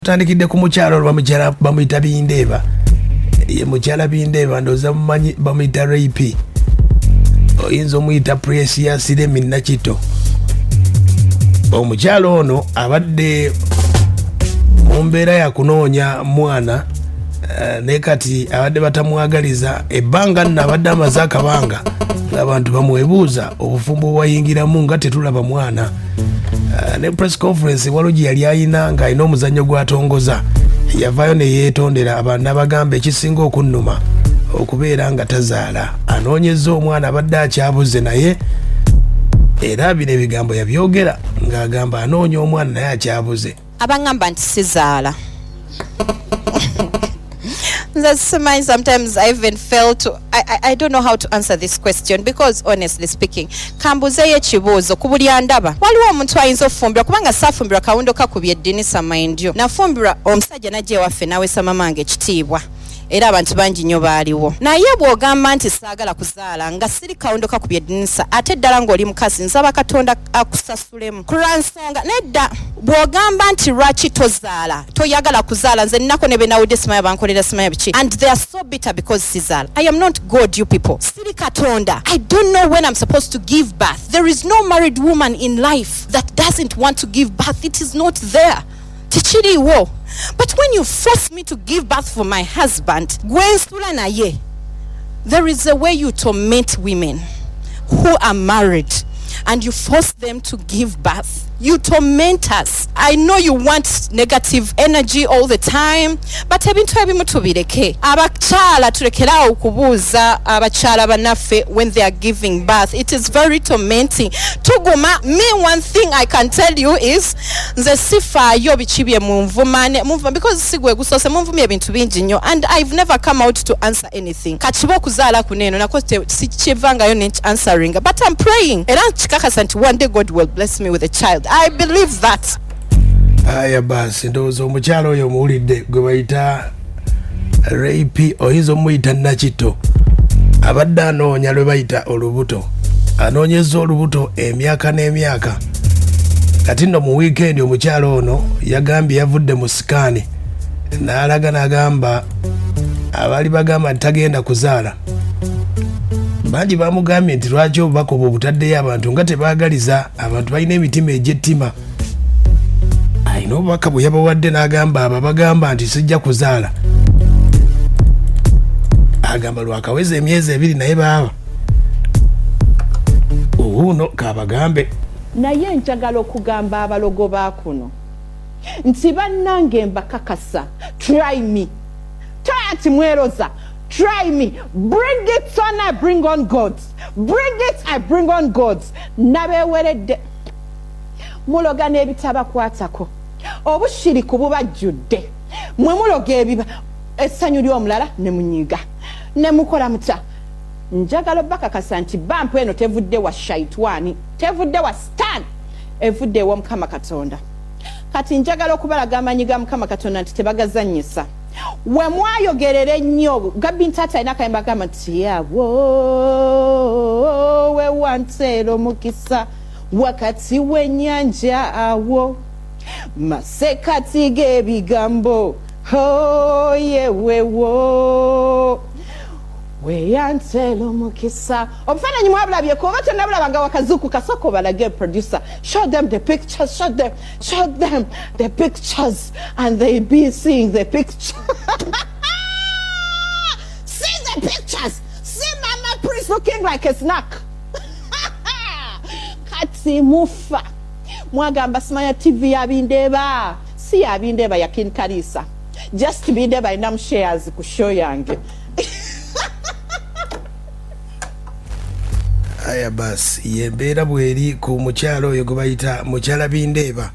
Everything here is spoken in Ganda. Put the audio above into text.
tandikidde ku mukyalo bamuyita Bindeeba. Ye mukyala Bindeeba ndoza mumanyi bamuyita Rape. Oyinza omuyita Precious Remi Nakito. Omukyalo ono abadde mu mbeera ya kunoonya mwana ne kati abadde batamwagaliza ebbanga nno abadde amaze akabanga ng'abantu bamwebuuza obufumbo bwayingiramu nga tetulaba mwana. Ne press conference waliwo gye yali ayina ng'alina omuzannyo gw'atongoza yavaayo ne yeetondera abantu n'abagamba ekisinga okunnuma okubeera nga tazaala anoonyezza omwana abadde akyabuze naye era bino ebigambo yabyogera ng'agamba anoonya omwana naye akyabuze. Abangamba nti sizaala. Sometimes I even fail to I don't know how to answer this question because honestly speaking kambuzeyo ekibuuzo ku buli andaba waliwo omuntu ayinza ofumbirwa kubanga saafumbirwa kawundo kakubye eddinisa mind yo nafumbirwa omusajja najje waffe nawesa mamange ekitiibwa era abantu bangi nnyo baaliwo naye bw'ogamba nti saagala kuzaala nga siri kawundo kakubye eddinisa ate ddala ng'oli mukazi nsaba Katonda akusasulemu ku lwansonga nedda bw'ogamba nti lwaki tozaala toyagala kuzaala nze nnako ne benawudde simaya bankolera simaya biki and they are so bitter because sizaala. I am not God, you people. Siri Katonda. I don't know when I'm supposed to give birth. There is no married woman in life that doesn't want to give birth. It is not there. Tichiriwo. But when you force me to give birth for my husband, there is a way you torment women who are married and you force them to give birth. You torment us. I know you want negative energy all the time, but ebintu ebimu tubireke. Abakyala tulekera okubuuza abakyala banaffe when they are giving birth. It is very tormenting. Tuguma, me one thing I can tell you is nze sifaayo bikibye munvuma because sigwe gusose munvumye ebintu bingi nnyo and I've never come out to answer anything. Kachibo kuzaala kuneno nako sikivangayo ne answering, but I'm praying. Era nkikakasa nti one day God will bless me with a child. I believe that. Aya basi ndowooza omukyalo oyo muwulidde gwe bayita Rape oyinza omuyita Nakito abadde anoonya lwe bayita olubuto anoonyeza olubuto emyaka n'emyaka kati nno mu weekend omukyalo ono yagambye yavudde mu sikaani n'alaga n'agamba abaali bagamba nti tagenda kuzaala bangi bamugambye nti lwaki obubaka obwo butaddeyo abantu nga tebaagaliza abantu balina emitima egy'ettima ayina obubaka bwe yabawadde n'agamba abo bagamba nti sijja kuzaala agamba lwakaweza emyezi 2 naye baaba uno kabagambe naye njagala okugamba abalogo baakuno nti bannange mbakakasa try me try mweroza try me. Bring it, son, I bring on God. Bring it, I bring on God. Nabe weredde. Muloga n'ebitaba kwatako. Obushiriku bubajjudde. Mwe muloga ebiba. Essanyu ly'omulala ne munyiga. Ne mukola mutya. Njagala bakakasa nti bampu eno tevudde wa shaitwani. Tevudde wa stan. Evudde wa Mukama Katonda. Kati njagala okubalaga amanyi ga Mukama Katonda nti tebagazannyisa. We mwayogerere nnyo Gabi Ntata ina kayimba gamba nti yawo we wantero mukisa wakati w'ennyanja awo masekati g'ebigambo yewewo we yantero mukisa obufaananyi mwabulabyeko oba tonabulabanga wakazuku kasoko balage producer show them the pictures show them the pictures and they be seeing the pictures see the pictures see Mama Prince looking like a snack kati mufa mwagamba simanya TV ya Bindeeba si ya Bindeeba ya King Kalisa just Bindeeba inam shares ku show yange. Aya basi yembeera bweri ku mukyalo oyo gwe bayita mukyala Bindeeba.